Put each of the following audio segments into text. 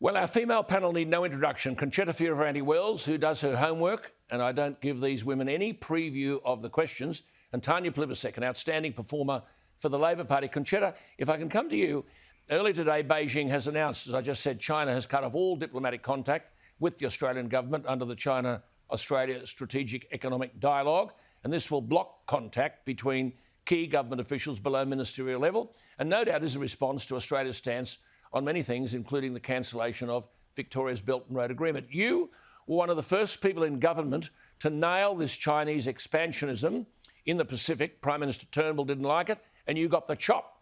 Well, our female panel need no introduction. Concetta Fierravanti-Wells, who does her homework, and I don't give these women any preview of the questions, and Tanya Plibersek, an outstanding performer for the Labor Party. Concetta, if I can come to you, early today Beijing has announced, as I just said, China has cut off all diplomatic contact with the Australian government under the China-Australia Strategic Economic Dialogue, and this will block contact between key government officials below ministerial level, and no doubt is a response to Australia's stance on many things, including the cancellation of Victoria's Belt and Road Agreement. You were one of the first people in government to nail this Chinese expansionism in the Pacific. Prime Minister Turnbull didn't like it, and you got the chop.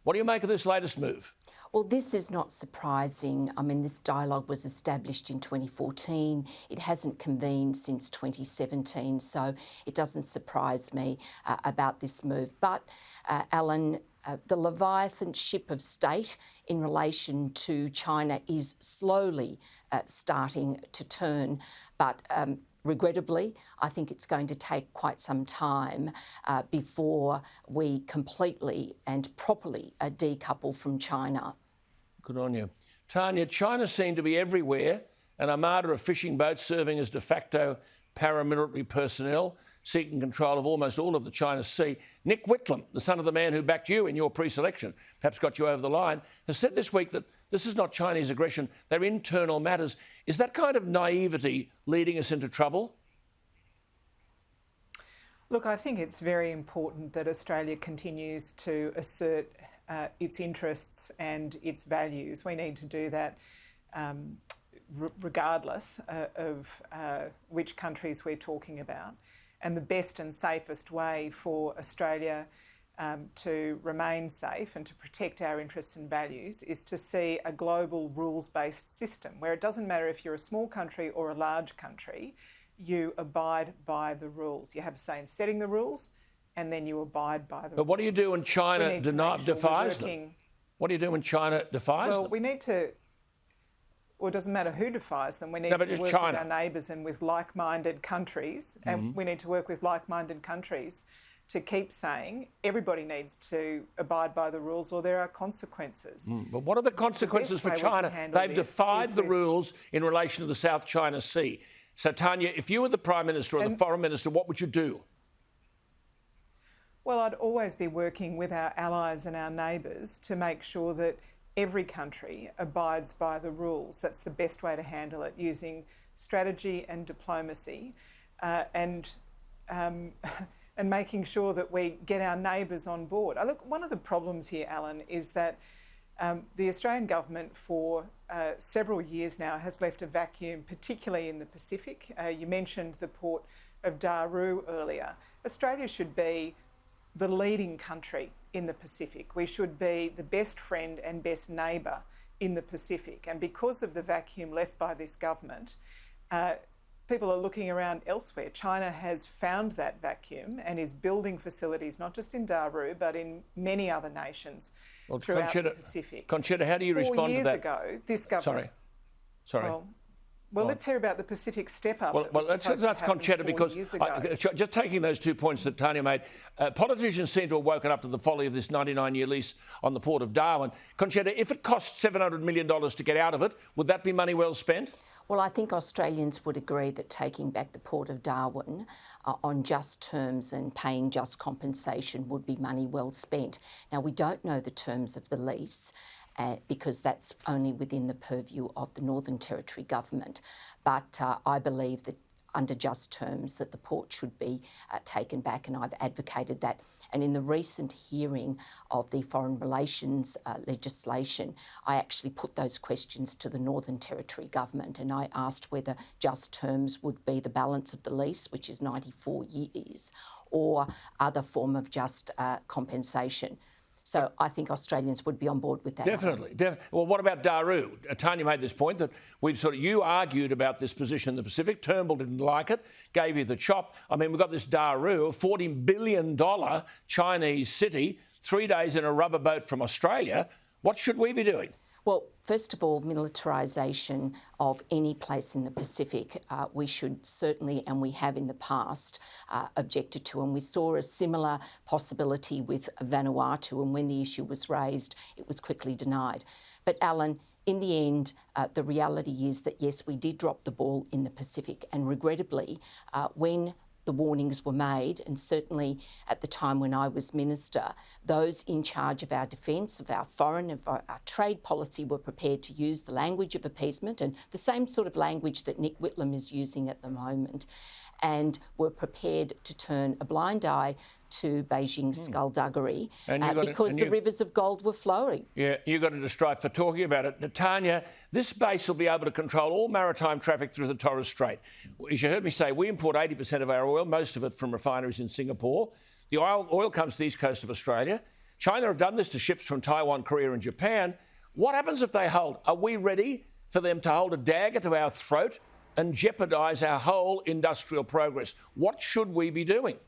What do you make of this latest move? Well, this is not surprising. I mean, this dialogue was established in 2014. It hasn't convened since 2017, so it doesn't surprise me about this move. But, Alan, the Leviathan ship of state in relation to China is slowly starting to turn, but regrettably, I think it's going to take quite some time before we completely and properly decouple from China. Good on you. Tanya, China seemed to be everywhere, an armada of fishing boats serving as de facto paramilitary personnel, seeking control of almost all of the China Sea. Nick Whitlam, the son of the man who backed you in your pre-selection, perhaps got you over the line, has said this week that this is not Chinese aggression, they're internal matters. Is that kind of naivety leading us into trouble? Look, I think it's very important that Australia continues to assert its interests and its values. We need to do that regardless of which countries we're talking about. And the best and safest way for Australia to remain safe and to protect our interests and values is to see a global rules-based system where it doesn't matter if you're a small country or a large country, you abide by the rules. You have a say in setting the rules and then you abide by them. But what do you do when China defies them? What do you do when China defies them? Well, we need to... Well, it doesn't matter who defies them. We need to work with our neighbours and with like-minded countries. And we need to work with like-minded countries to keep saying everybody needs to abide by the rules or there are consequences. But what are the consequences for China? They've defied the rules in relation to the South China Sea. So, Tanya, if you were the Prime Minister or the Foreign Minister, what would you do? Well, I'd always be working with our allies and our neighbours to make sure that every country abides by the rules. That's the best way to handle it, using strategy and diplomacy and making sure that we get our neighbours on board. Look, one of the problems here, Alan, is that the Australian government for several years now has left a vacuum, particularly in the Pacific. You mentioned the Port of Darwin earlier. Australia should be the leading country in the Pacific. We should be the best friend and best neighbour in the Pacific. And because of the vacuum left by this government, people are looking around elsewhere. China has found that vacuum and is building facilities, not just in Darwin, but in many other nations throughout the Pacific. Concetta, how do you respond to that? 4 years ago, this government... Sorry. Well, let's hear about the Pacific step-up. Well, let's Concetta, because just taking those 2 points that Tanya made, politicians seem to have woken up to the folly of this 99-year lease on the Port of Darwin. Concetta, if it costs $700 million to get out of it, would that be money well spent? Well, I think Australians would agree that taking back the Port of Darwin on just terms and paying just compensation would be money well spent. Now, we don't know the terms of the lease, because that's only within the purview of the Northern Territory government. But I believe that under just terms that the port should be taken back, and I've advocated that. And in the recent hearing of the foreign relations legislation, I actually put those questions to the Northern Territory government, and I asked whether just terms would be the balance of the lease, which is 94 years, or other form of just compensation. So I think Australians would be on board with that. Definitely. Well, what about Daru? Tanya made this point that you argued about this position in the Pacific. Turnbull didn't like it, gave you the chop. I mean, we've got this Daru, a $40 billion Chinese city, 3 days in a rubber boat from Australia. What should we be doing? Well, first of all, militarisation of any place in the Pacific, we should certainly, and we have in the past, objected to. And we saw a similar possibility with Vanuatu, and when the issue was raised, it was quickly denied. But, Alan, in the end, the reality is that, yes, we did drop the ball in the Pacific, and regrettably, when the warnings were made, and certainly at the time when I was Minister, those in charge of our defence, of our foreign, of our trade policy were prepared to use the language of appeasement and the same sort of language that Nick Whitlam is using at the moment, and were prepared to turn a blind eye to Beijing's skullduggery because the rivers of gold were flowing. Yeah, you got into strife for talking about it. Tanya, this base will be able to control all maritime traffic through the Torres Strait. As you heard me say, we import 80% of our oil, most of it from refineries in Singapore. The oil comes to the east coast of Australia. China have done this to ships from Taiwan, Korea and Japan. What happens if they hold? Are we ready for them to hold a dagger to our throat and jeopardise our whole industrial progress? What should we be doing?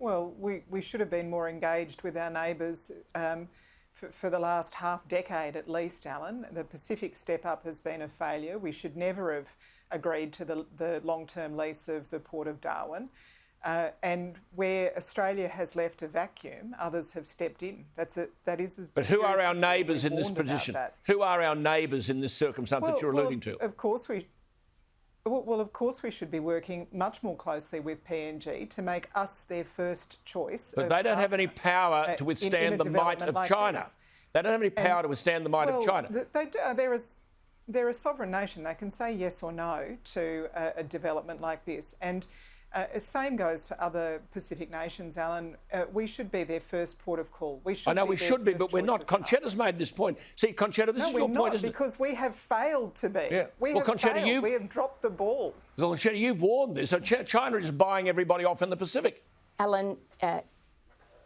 Well, we should have been more engaged with our neighbours for the last half decade at least, Alan. The Pacific step-up has been a failure. We should never have agreed to the long-term lease of the Port of Darwin. And where Australia has left a vacuum, others have stepped in. That is. But who are our neighbours in this position? Who are our neighbours in this circumstance that you're alluding to? Of course we should be working much more closely with PNG to make us their first choice. But they don't have any power to withstand the might of China. They don't have any power to withstand the might of China. They do. They're a sovereign nation. They can say yes or no to a development like this. And the same goes for other Pacific nations, Alan. We should be their first port of call. I know we should be, but we're not. Concetta's made this point. See, Concetta, this is your point, isn't it? Because we have failed to be. Yeah. We have dropped the ball. Well, Concetta, you've warned this. So China is buying everybody off in the Pacific. Alan,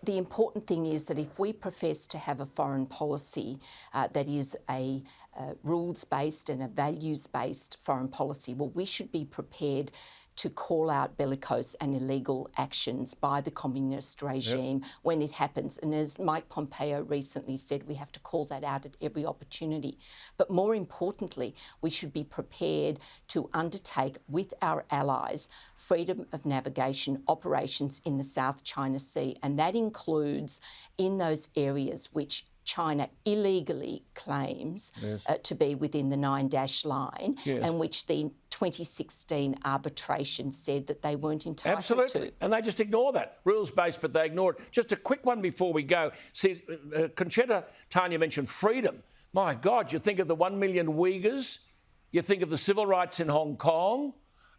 the important thing is that if we profess to have a foreign policy that is a rules-based and a values-based foreign policy, well, we should be prepared to call out bellicose and illegal actions by the communist regime when it happens. And as Mike Pompeo recently said, we have to call that out at every opportunity. But more importantly, we should be prepared to undertake with our allies freedom of navigation operations in the South China Sea. And that includes in those areas which China illegally claims to be within the 9-dash line and which the 2016 arbitration said that they weren't entitled to. Absolutely. And they just ignore that. Rules-based, but they ignore it. Just a quick one before we go. See, Concetta, Tanya mentioned freedom. My God, you think of the 1 million Uyghurs, you think of the civil rights in Hong Kong.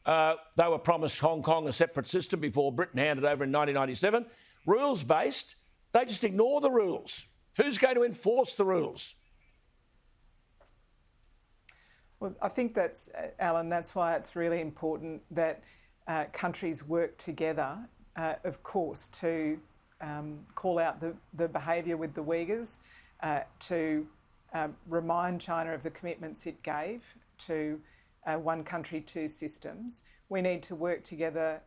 They were promised Hong Kong a separate system before Britain handed over in 1997. Rules-based, they just ignore the rules. Who's going to enforce the rules? Well, I think that's, Alan, that's why it's really important that countries work together, of course, to call out the behaviour with the Uyghurs, to remind China of the commitments it gave to one country, two systems. We need to work together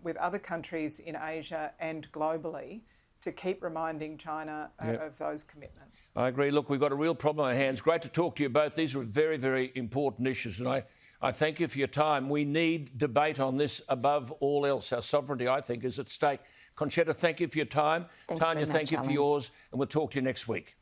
with other countries in Asia and globally to keep reminding China of those commitments. I agree. Look, we've got a real problem on our hands. Great to talk to you both. These are very, very important issues, and I thank you for your time. We need debate on this above all else. Our sovereignty, I think, is at stake. Concetta, thank you for your time. Thanks Tanya, very much, thank you for Alan. yours, and we'll talk to you next week.